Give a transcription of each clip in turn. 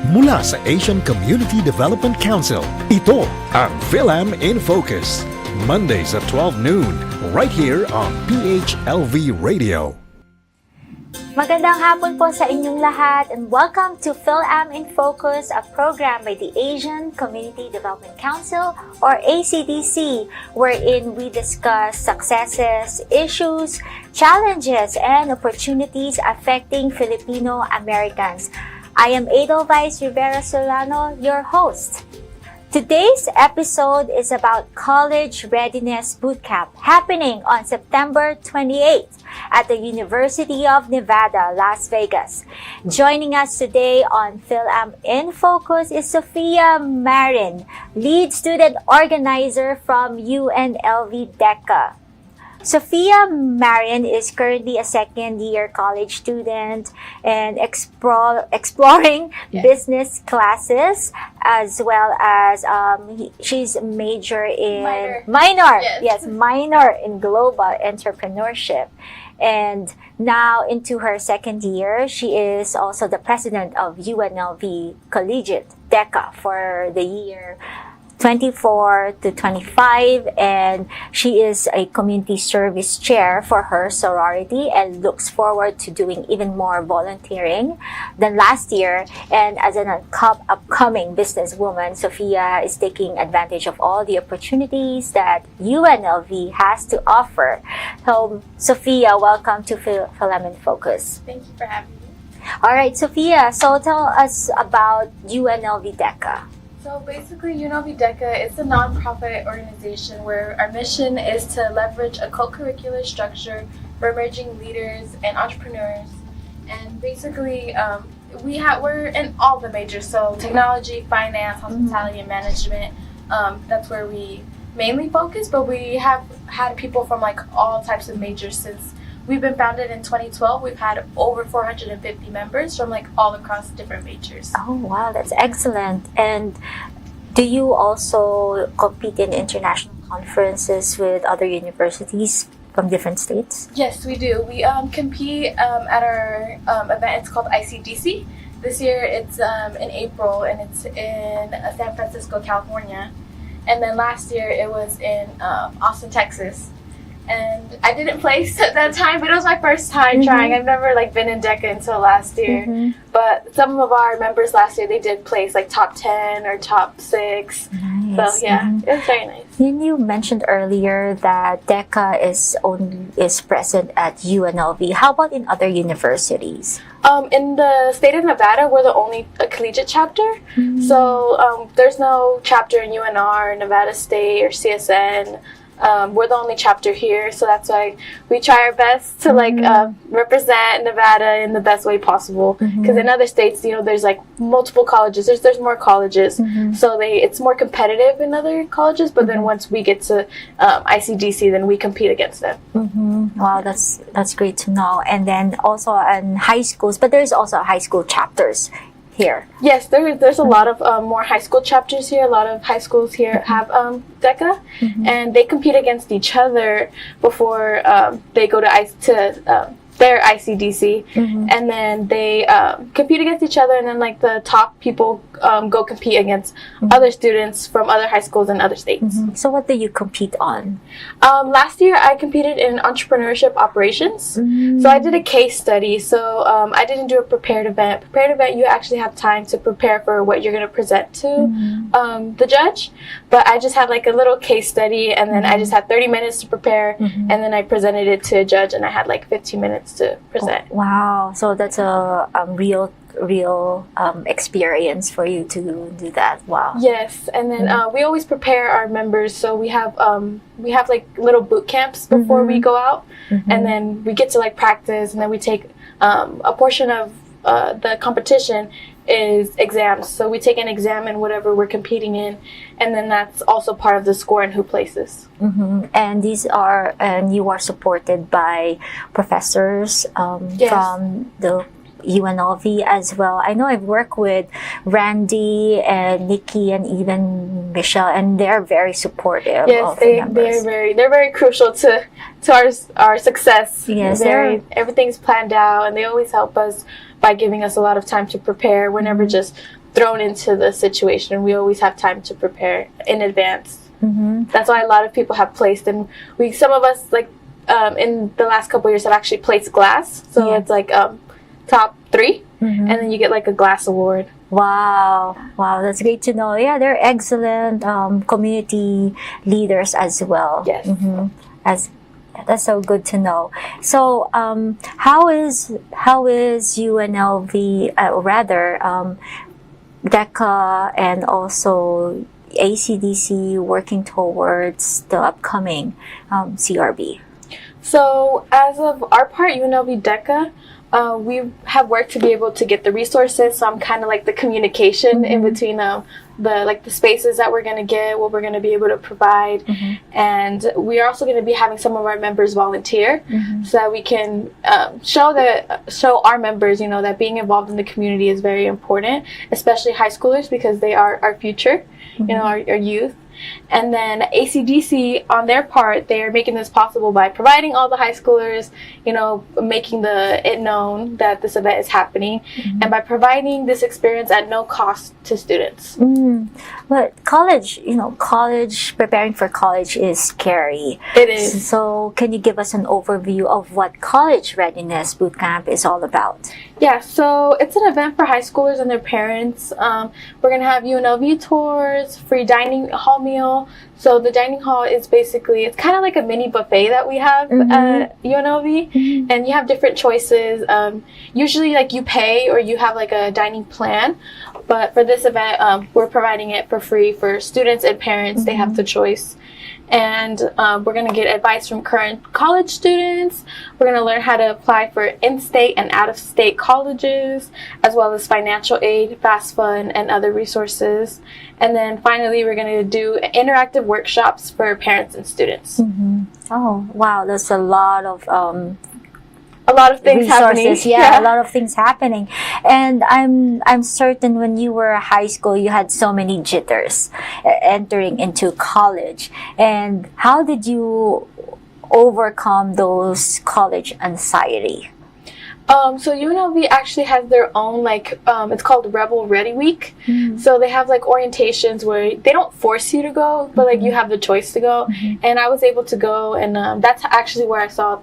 mula sa Asian Community Development Council. Ito ang Fil-Am In Focus. Mondays at 12 noon, right here on PHLV Radio. Magandang hapon po sa inyong lahat and welcome to Fil-Am In Focus, a program by the Asian Community Development Council or ACDC, wherein we discuss successes, issues, challenges, and opportunities affecting Filipino Americans. I am Edelweiss Rivera Solano, your host. Today's episode is about College Readiness Bootcamp happening on September 28th at the University of Nevada, Las Vegas. Joining us today on Fil-Am In Focus is Sophia Marin, lead student organizer from UNLV DECA. Sophia Marin is currently a second-year college student and exploring business classes, as well as she's minor in global entrepreneurship. And now into her second year, she is also the president of UNLV Collegiate DECA for the year 24 to 25, and she is a community service chair for her sorority and looks forward to doing even more volunteering than last year. And as an upcoming businesswoman, Sophia is taking advantage of all the opportunities that UNLV has to offer. So, Sophia, welcome to Fil-Am In Focus. Thank you for having me. All right, Sophia, so tell us about UNLV DECA. So basically, UNLV DECA is a nonprofit organization where our mission is to leverage a co-curricular structure for emerging leaders and entrepreneurs. And basically, we're in all the majors, so technology, finance, hospitality, and management. That's where we mainly focus, but we have had people from like all types of majors since we've been founded in 2012. We've had over 450 members from like all across different majors. Oh, wow, that's excellent. And do you also compete in international conferences with other universities from different states? Yes, we do. We compete at our event. It's called ICDC. This year it's in April and it's in San Francisco, California. And then last year it was in Austin, Texas. And I didn't place at that time, but it was my first time trying. I've never been in DECA until last year. But some of our members last year, they did place like top 10 or top 6. Nice. So yeah, it was very nice. Then you mentioned earlier that DECA is present at UNLV. How about in other universities? In the state of Nevada, we're the only collegiate chapter. So there's no chapter in UNR, Nevada State, or CSN. We're the only chapter here, so that's why we try our best to represent Nevada in the best way possible. Because in other states, there's like multiple colleges. There's more colleges, so it's more competitive in other colleges. But then once we get to ICDC, then we compete against them. Wow, that's great to know. And then also in high schools, but there's also high school chapters here. Yes, there's a lot of more high school chapters here. A lot of high schools here have DECA, and they compete against each other before they go to their ICDC, and then they compete against each other, and then like the top people go compete against other students from other high schools in other states. So what do you compete on? Last year I competed in entrepreneurship operations. So I did a case study. So I didn't do a prepared event. Prepared event, you actually have time to prepare for what you're going to present to the judge. But I just had like a little case study, and then I just had 30 minutes to prepare, and then I presented it to a judge, and I had like 15 minutes to present. Oh, wow, so that's a real experience for you to do that. Wow. Yes, and then we always prepare our members, so we have like little boot camps before we go out, and then we get to like practice, and then we take a portion of the competition is exams. So we take an exam in whatever we're competing in, and then that's also part of the score and who places. And you are supported by professors from the UNLV as well. I know I've worked with Randy and Nikki and even Michelle, and they're very supportive. Yes, they're very crucial to our success. Yes, everything's planned out, and they always help us by giving us a lot of time to prepare. We're never just thrown into the situation. We always have time to prepare in advance. That's why a lot of people have placed, and some of us like in the last couple of years have actually placed glass. So it's like top 3, and then you get like a glass award. Wow, that's great to know. Yeah, they're excellent community leaders as well. Yes. That's so good to know. So, how is UNLV, DECA and also ACDC working towards the upcoming CRB? So, as of our part, UNLV DECA, we have worked to be able to get the resources. So I'm kind of like the communication in between the spaces that we're going to get, what we're going to be able to provide. And we are also going to be having some of our members volunteer so that we can show our members, that being involved in the community is very important, especially high schoolers, because they are our future, our youth. And then ACDC, on their part, they're making this possible by providing all the high schoolers, making it known that this event is happening, and by providing this experience at no cost to students. But preparing for college is scary. It is. So can you give us an overview of what College Readiness Bootcamp is all about? Yeah, so it's an event for high schoolers and their parents. We're going to have UNLV tours, free dining hall meal. So the dining hall is it's kind of like a mini buffet that we have at UNLV. And you have different choices. Usually like you pay or you have like a dining plan. But for this event, we're providing it for free for students and parents. They have the choice. And we're going to get advice from current college students. We're going to learn how to apply for in-state and out-of-state colleges, as well as financial aid, FAFSA, and other resources. And then finally, we're going to do interactive workshops for parents and students. Oh, wow. There's a lot of things resources, happening. a lot of things happening. And I'm certain when you were high school, you had so many jitters entering into college. And how did you overcome those college anxiety? So UNLV actually has their own it's called Rebel Ready Week. So they have orientations where they don't force you to go, but you have the choice to go. And I was able to go, and that's actually where I saw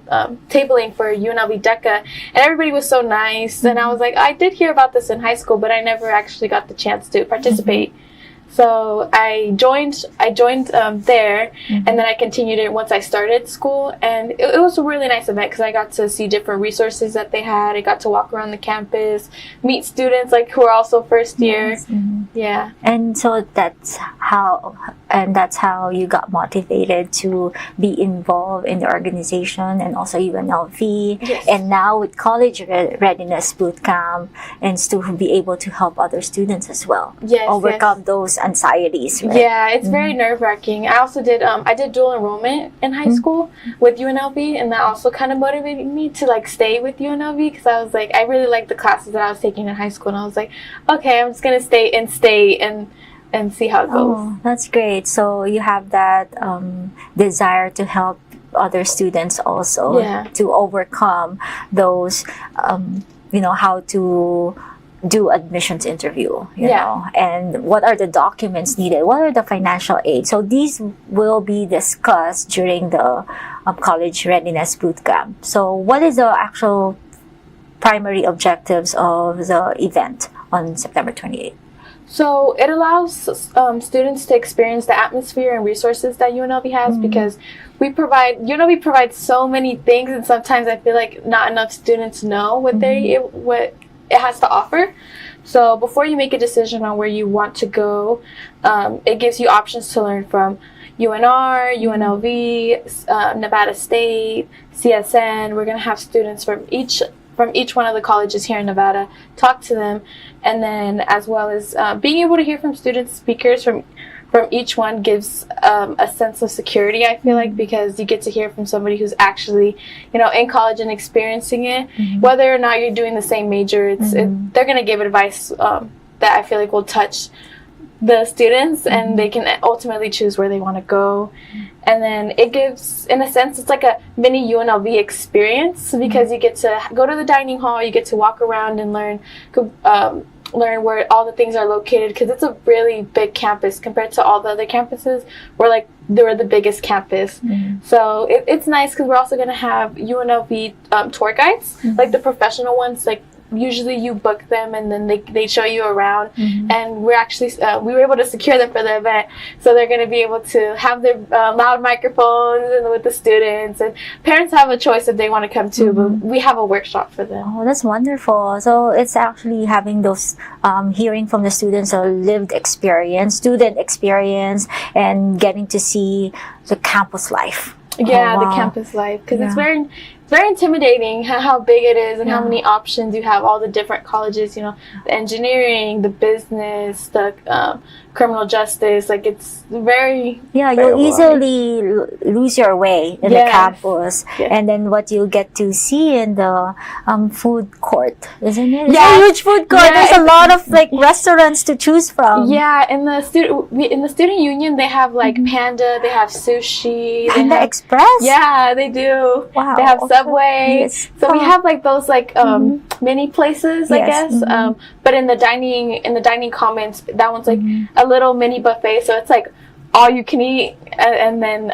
tabling for UNLV DECA, and everybody was so nice. And I was like, I did hear about this in high school, but I never actually got the chance to participate. So I joined there, and then I continued it once I started school, and it was a really nice event because I got to see different resources that they had. I got to walk around the campus, meet students who are also first year. Yeah. And so that's how you got motivated to be involved in the organization and also UNLV. Yes. And now with College Readiness Bootcamp, and to be able to help other students as well. Overcome those anxieties, right? Yeah, it's very nerve-wracking. I also did dual enrollment in high school with UNLV, and that also kind of motivated me to stay with UNLV, because I was I really liked the classes that I was taking in high school, and I was okay, I'm just gonna stay in state and see how it goes. Oh, that's great. So you have that desire to help other students also to overcome those how to do admissions interview, you know, and what are the documents needed, what are the financial aid. So these will be discussed during the College Readiness Bootcamp. So what is the actual primary objectives of the event on September 28th? So it allows students to experience the atmosphere and resources that UNLV has, because UNLV provides so many things, and sometimes I feel like not enough students know what it has to offer. So before you make a decision on where you want to go, it gives you options to learn from UNR, UNLV, Nevada State, CSN. We're going to have students from each one of the colleges here in Nevada, talk to them, and then as well as being able to hear from speakers from each one gives a sense of security, I feel like, because you get to hear from somebody who's actually, in college and experiencing it. Whether or not you're doing the same major, they're going to give advice that I feel like will touch the students, and they can ultimately choose where they want to go. And then it gives, in a sense, it's like a mini UNLV experience, because you get to go to the dining hall, you get to walk around and learn learn where all the things are located, because it's a really big campus compared to all the other campuses. We're the biggest campus. So it's nice because we're also going to have UNLV tour guides, like the professional ones. Like usually you book them and then they show you around, and we're actually we were able to secure them for the event, so they're going to be able to have their loud microphones and with the students, and parents have a choice if they want to come too, but we have a workshop for them. Oh, that's wonderful. So it's actually having those hearing from the students, a lived experience, student experience, and getting to see the campus life. Yeah, Oh, wow. the campus life, because it's very intimidating how big it is and how many options you have, all the different colleges, the engineering, the business, the criminal justice. Like, it's very you'll easily lose your way in the campus, and then what you'll get to see in the food court, isn't it? It's a huge food court. There's a lot of restaurants to choose from. Yeah, in the student union they have Panda, they have sushi, Panda Express. Yeah, they do. Wow. They have Subway. Yes. So we have those mini places, I guess. But in the dining commons, that one's a little mini buffet, so it's all you can eat, and then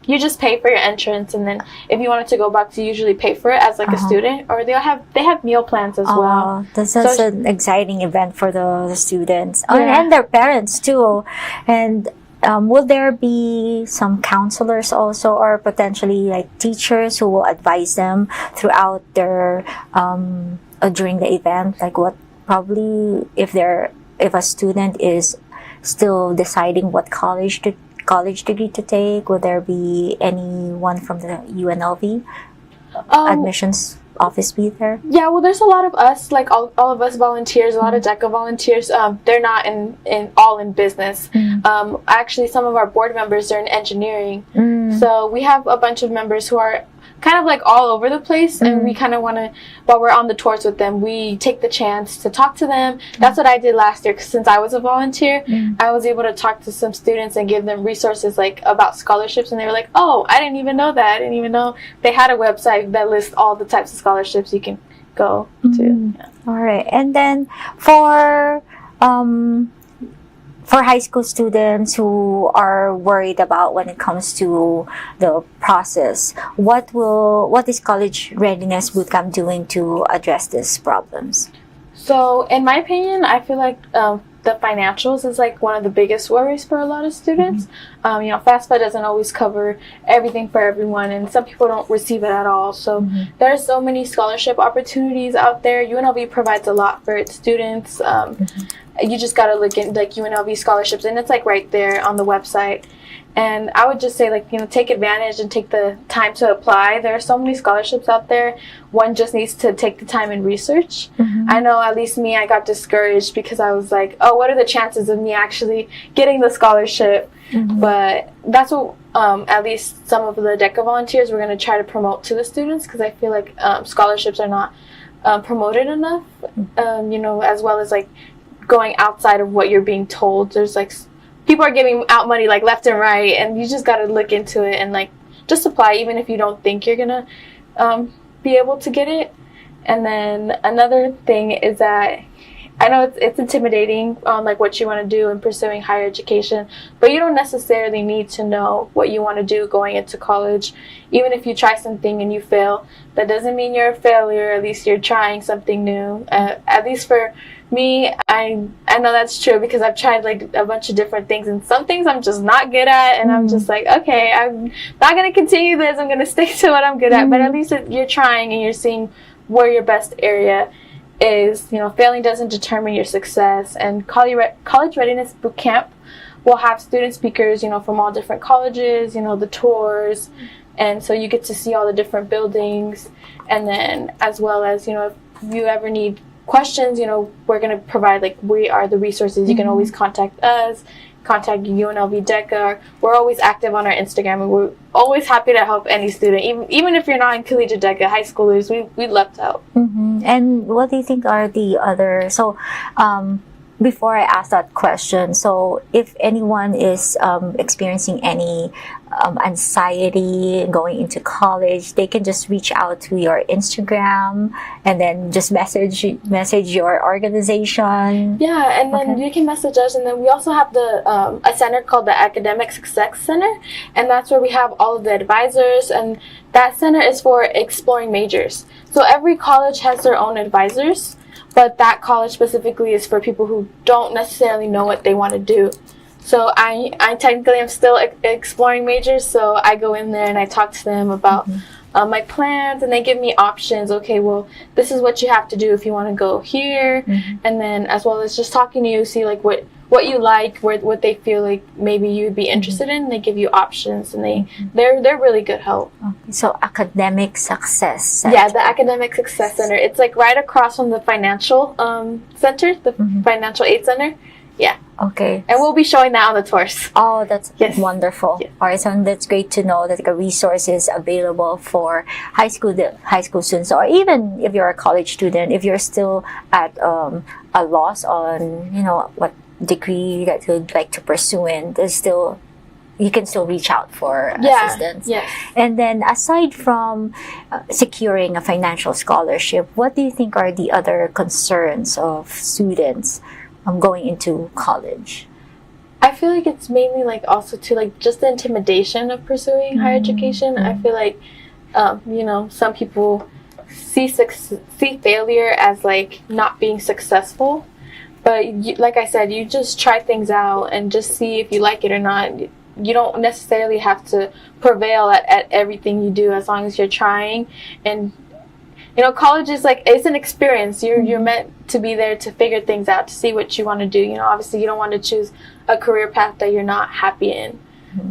you just pay for your entrance, and then if you wanted to go back, to usually pay for it as a student, or they have meal plans as well. That's an exciting event for the students and their parents too. And will there be some counselors also, or potentially teachers who will advise them throughout their during the event? What probably if a student is still deciding what college degree to take, will there be anyone from the UNLV admissions office be there? Yeah, well, there's a lot of us, all of us volunteers, a lot of DECA volunteers. They're not in business. Actually, some of our board members are in engineering. So we have a bunch of members who are kind of all over the place, and we kind of want to, while we're on the tours with them, we take the chance to talk to them. That's what I did last year, 'cause since I was a volunteer, I was able to talk to some students and give them resources about scholarships, and they were like, oh, I didn't even know that. I didn't even know they had a website that lists all the types of scholarships you can go to. Yeah. All right. And then for high school students who are worried about when it comes to the process, what is College Readiness Bootcamp doing to address these problems? So, in my opinion, I feel the financials is one of the biggest worries for a lot of students. FAFSA doesn't always cover everything for everyone, and some people don't receive it at all. So there's so many scholarship opportunities out there. UNLV provides a lot for its students. You just gotta look at UNLV scholarships, and it's right there on the website. And I would just say take advantage and take the time to apply. There are so many scholarships out there. One just needs to take the time and research. I know, at least me, I got discouraged because I was oh, what are the chances of me actually getting the scholarship? But that's what at least some of the DECA volunteers were going to try to promote to the students, because I feel scholarships are not promoted enough, as well as going outside of what you're being told. There's people are giving out money left and right, and you just got to look into it and just apply, even if you don't think you're gonna be able to get it. And then another thing is that I know it's intimidating on what you want to do in pursuing higher education, but you don't necessarily need to know what you want to do going into college. Even if you try something and you fail, that doesn't mean you're a failure. At least you're trying something new. At least for me, I know that's true, because I've tried a bunch of different things, and some things I'm just not good at, and I'm just okay, I'm not going to continue this. I'm going to stick to what I'm good at. But at least you're trying and you're seeing where your best area is. Failing doesn't determine your success. And College Readiness Bootcamp will have student speakers, from all different colleges, the tours, and so you get to see all the different buildings. And then as well as, if you ever need questions, we're going to provide, we are the resources. You can always contact us, contact UNLV DECA. We're always active on our Instagram, and we're always happy to help any student, even if you're not in Collegiate DECA, high schoolers, we'd love to help. And what do you think are the other, before I ask that question, so if anyone is experiencing any anxiety going into college, they can just reach out to your Instagram and then just message your organization. Yeah, and then you can message us, and then we also have a center called the Academic Success Center, and that's where we have all of the advisors, and that center is for exploring majors. So every college has their own advisors, but that college specifically is for people who don't necessarily know what they want to do. So I technically am still exploring majors, so I go in there and I talk to them about my plans, and they give me options. Okay, well, this is what you have to do if you want to go here, and then as well as just talking to you, see like what you like, what they feel like maybe you'd be interested in. They give you options, and they're really good help. Okay. So Academic Success Center. Yeah, the Academic Success Center. It's like right across from the financial center, the financial aid center. Yeah. Okay. And we'll be showing that on the tours. Oh, that's wonderful. Yes. All right, so that's great to know that the resource is available for high school students, or even if you're a college student, if you're still at a loss on what degree that you'd like to pursue in, you can still reach out for assistance. Yes. And then aside from securing a financial scholarship, what do you think are the other concerns of students going into college? I feel like it's mainly like also to like just the intimidation of pursuing higher education. I feel like some people see failure as like not being successful, but like I said, you just try things out and just see if you like it or not. You don't necessarily have to prevail at everything you do, as long as you're trying. And college is like, it's an experience. You're meant to be there to figure things out, to see what you want to do. Obviously you don't want to choose a career path that you're not happy in.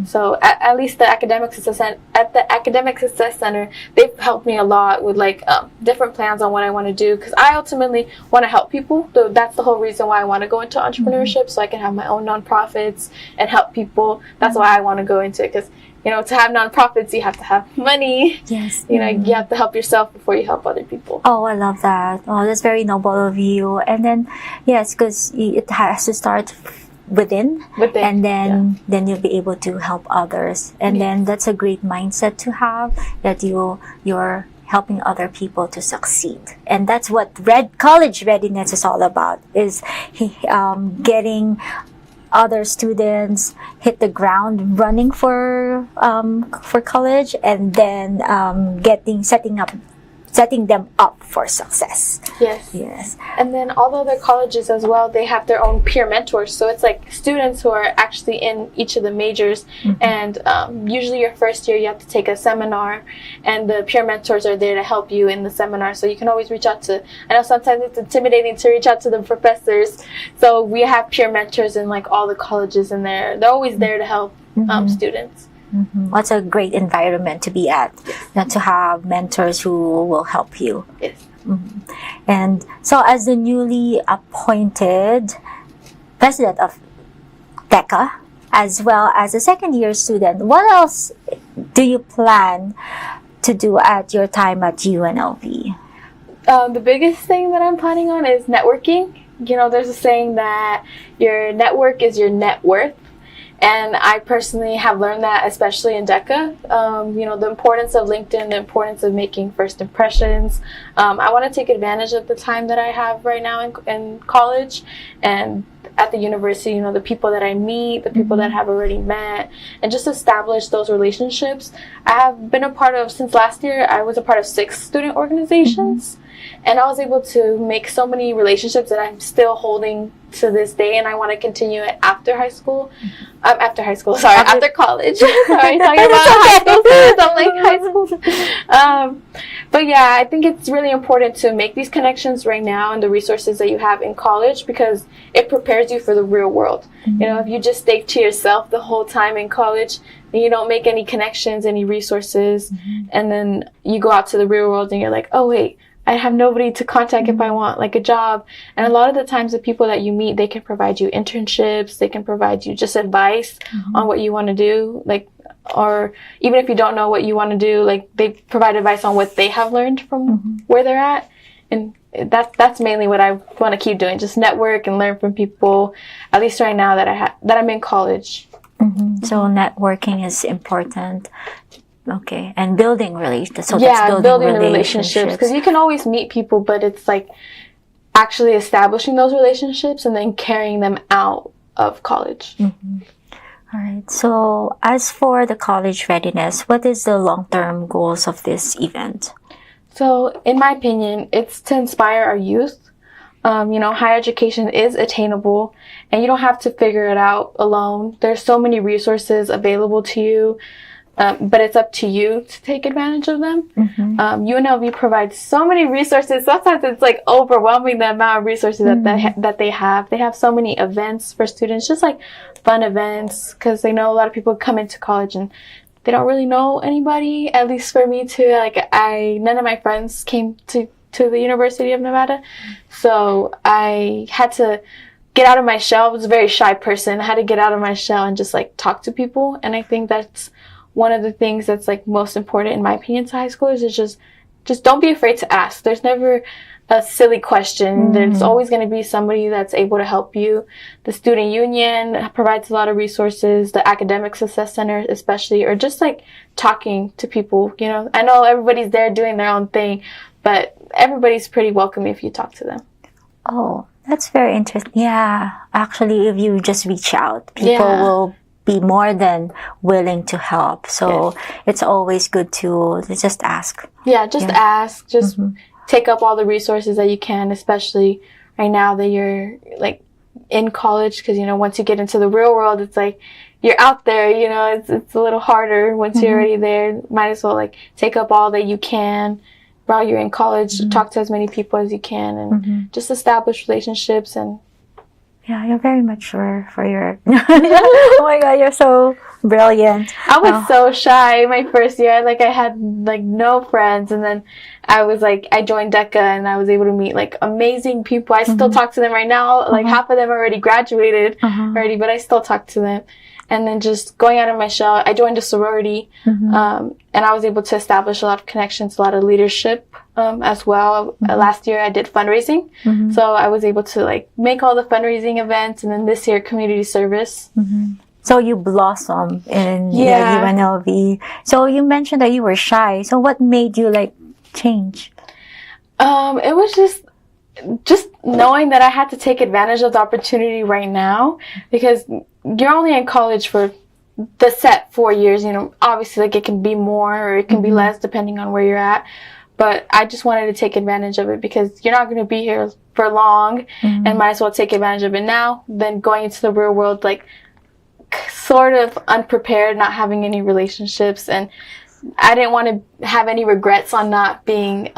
So at least the Academic Success Center, they've helped me a lot with like different plans on what I want to do, because I ultimately want to help people. So that's the whole reason why I want to go into entrepreneurship, so I can have my own nonprofits and help people. That's why I want to go into it, because to have nonprofits, you have to have money. Yes. You have to help yourself before you help other people. Oh, I love that. Oh, that's very noble of you. And then, yes, because it has to start within, and then you'll be able to help others. And then that's a great mindset to have, that you're helping other people to succeed. And that's what college readiness is all about, is getting other students hit the ground running for college, and then setting them up for success. Yes. And then all the other colleges as well, they have their own peer mentors. So it's like students who are actually in each of the majors. And usually your first year you have to take a seminar, and the peer mentors are there to help you in the seminar. So you can always reach out to, I know sometimes it's intimidating to reach out to the professors. So we have peer mentors in like all the colleges, and they're always there to help students. What's a great environment to be at, to have mentors who will help you. Yes. And so, as the newly appointed president of DECA, as well as a second-year student, what else do you plan to do at your time at UNLV? The biggest thing that I'm planning on is networking. There's a saying that your network is your net worth. And I personally have learned that, especially in DECA, the importance of LinkedIn, the importance of making first impressions. I want to take advantage of the time that I have right now in college and at the university, the people that I meet, the people that I have already met, and just establish those relationships. I have been since last year, I was a part of 6 student organizations. And I was able to make so many relationships that I'm still holding to this day, and I want to continue it after college. Sorry, after college. Sorry, talking about high school students. I'm like high school. But yeah, I think it's really important to make these connections right now and the resources that you have in college, because it prepares you for the real world. If you just stay to yourself the whole time in college, and you don't make any connections, any resources, and then you go out to the real world and you're like, oh wait, I have nobody to contact if I want like a job. And a lot of the times the people that you meet, they can provide you internships, they can provide you just advice on what you want to do, or even if you don't know what you want to do, like they provide advice on what they have learned from where they're at. And that's mainly what I want to keep doing, just network and learn from people, at least right now that I'm in college. So networking is important. Okay. And building relations. So yeah, that's building the relationships, because you can always meet people, but it's like actually establishing those relationships and then carrying them out of college. All right. So as for the college readiness, what is the long-term goals of this event? So in my opinion, it's to inspire our youth. Higher education is attainable and you don't have to figure it out alone. There's so many resources available to you, but it's up to you to take advantage of them. UNLV provides so many resources. Sometimes it's like overwhelming the amount of resources that they have. They have so many events for students, just like fun events, because they know a lot of people come into college and they don't really know anybody. At least for me too, none of my friends came to the University of Nevada. So I had to get out of my shell. I was a very shy person. I had to get out of my shell and just like talk to people. And I think that's one of the things that's like most important in my opinion to high schoolers is just don't be afraid to ask. There's never a silly question. There's always going to be somebody that's able to help you. The student union provides a lot of resources, the academic success center especially, or just like talking to people. I know everybody's there doing their own thing, but everybody's pretty welcoming if you talk to them. Oh, that's very interesting. Yeah, actually, if you just reach out, people will be more than willing to help. So it's always good to just ask. Yeah, just ask. Just take up all the resources that you can, especially right now that you're like in college, because once you get into the real world, it's like you're out there. It's a little harder once you're already there. Might as well like take up all that you can while you're in college. Talk to as many people as you can, and just establish relationships. And yeah, you're very mature for your. Oh my God, you're so brilliant. I was so shy my first year. I had like no friends, and then I joined DECA and I was able to meet like amazing people. I still talk to them right now. Like half of them already graduated already, but I still talk to them. And then just going out of my shell, I joined a sorority, and I was able to establish a lot of connections, a lot of leadership as well. Last year I did fundraising, so I was able to like make all the fundraising events, and then this year community service. So you blossom in UNLV. So you mentioned that you were shy. So what made you like change? It was just knowing that I had to take advantage of the opportunity right now, because you're only in college for the set 4 years. Obviously like it can be more or it can be less depending on where you're at. But I just wanted to take advantage of it because you're not going to be here for long, and might as well take advantage of it now than going into the real world like sort of unprepared, not having any relationships. And I didn't want to have any regrets on not being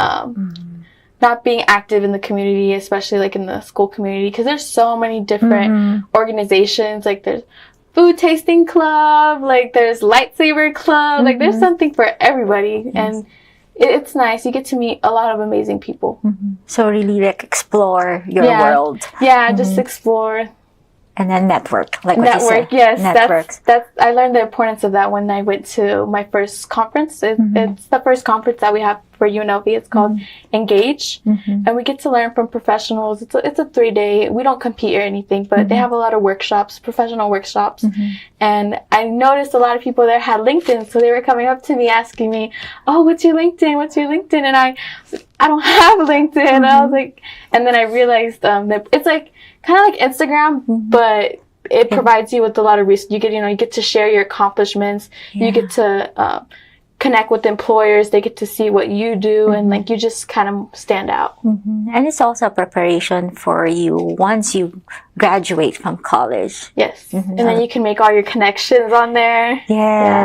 active in the community, especially like in the school community, because there's so many different organizations. Like there's food tasting club, like there's lightsaber club, like there's something for everybody. And it's nice. You get to meet a lot of amazing people. So really like explore your world. Yeah, just explore. And then network, like what you said. Yes. Networks. That's I learned the importance of that when I went to my first conference. It's the first conference that we have for UNLV. It's called Engage. And we get to learn from professionals. It's a 3-day. We don't compete or anything, but they have a lot of workshops, professional workshops. And I noticed a lot of people there had LinkedIn. So they were coming up to me asking me, oh, what's your LinkedIn? What's your LinkedIn? And I don't have LinkedIn. And I was like, and then I realized that it's like, kind of like Instagram, but it provides you with a lot of resources. You get to share your accomplishments. You get to connect with employers. They get to see what you do, and like you just kind of stand out. And it's also a preparation for you once you graduate from college. Yes. And then you can make all your connections on there.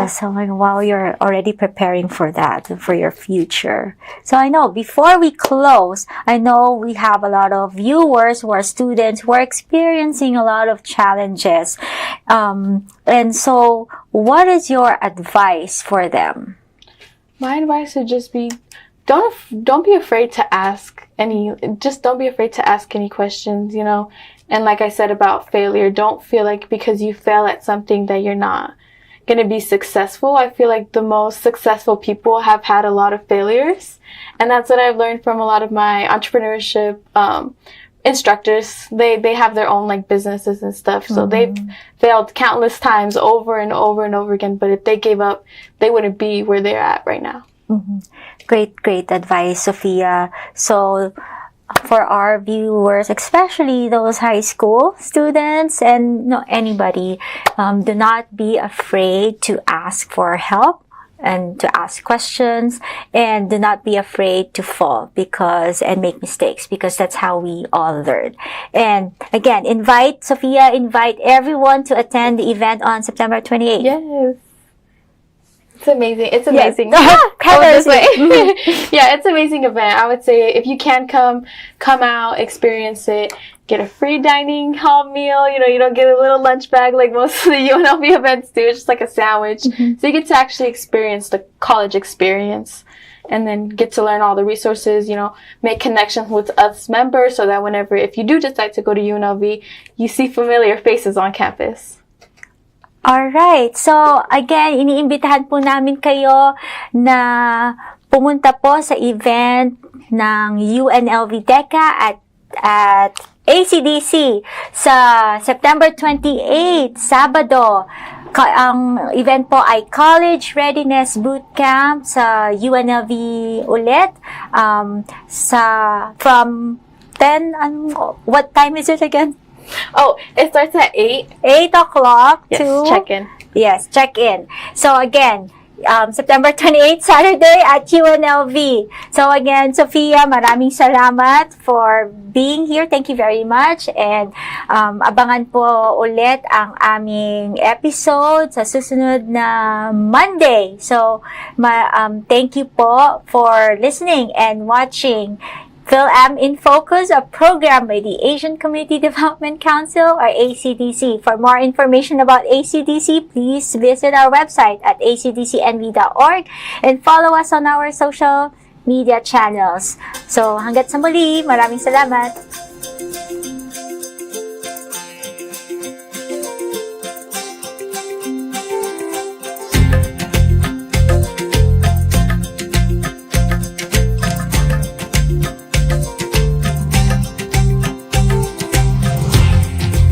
So like, wow, you're already preparing for that, for your future. So I know before we close, I know we have a lot of viewers who are students who are experiencing a lot of challenges. And so what is your advice for them? My advice would just be, don't be afraid to ask don't be afraid to ask any questions, And like I said about failure, don't feel like because you fail at something that you're not going to be successful. I feel like the most successful people have had a lot of failures. And that's what I've learned from a lot of my entrepreneurship instructors. They have their own like businesses and stuff. So they've failed countless times over and over and over again. But if they gave up, they wouldn't be where they're at right now. Great advice, Sophia. So for our viewers, especially those high school students and anybody, do not be afraid to ask for help and to ask questions, and do not be afraid to fall and make mistakes, because that's how we all learn. And again, invite everyone to attend the event on September 28th. Yes. It's amazing. It's amazing. Yes. Yeah, it's an amazing event. I would say if you can come out, experience it, get a free dining hall meal. You don't get a little lunch bag like most of the UNLV events do. It's just like a sandwich. So you get to actually experience the college experience, and then get to learn all the resources, make connections with us members, so that if you do decide to go to UNLV, you see familiar faces on campus. Alright. So, again, iniimbitahan po namin kayo na pumunta po sa event ng UNLV DECA at ACDC sa September 28, Sabado. Ang event po ay College Readiness Bootcamp sa UNLV ulit. From 10, what time is it again? Oh, it starts at 8. 8 o'clock yes, to... check-in. Yes, check-in. So again, September 28, Saturday at UNLV. So again, Sophia, maraming salamat for being here. Thank you very much. And abangan po ulit ang aming episode sa susunod na Monday. So thank you po for listening and watching Fil-Am In Focus, a program by the Asian Community Development Council, or ACDC. For more information about ACDC, please visit our website at acdcnv.org and follow us on our social media channels. So, hanggat sa muli, maraming salamat.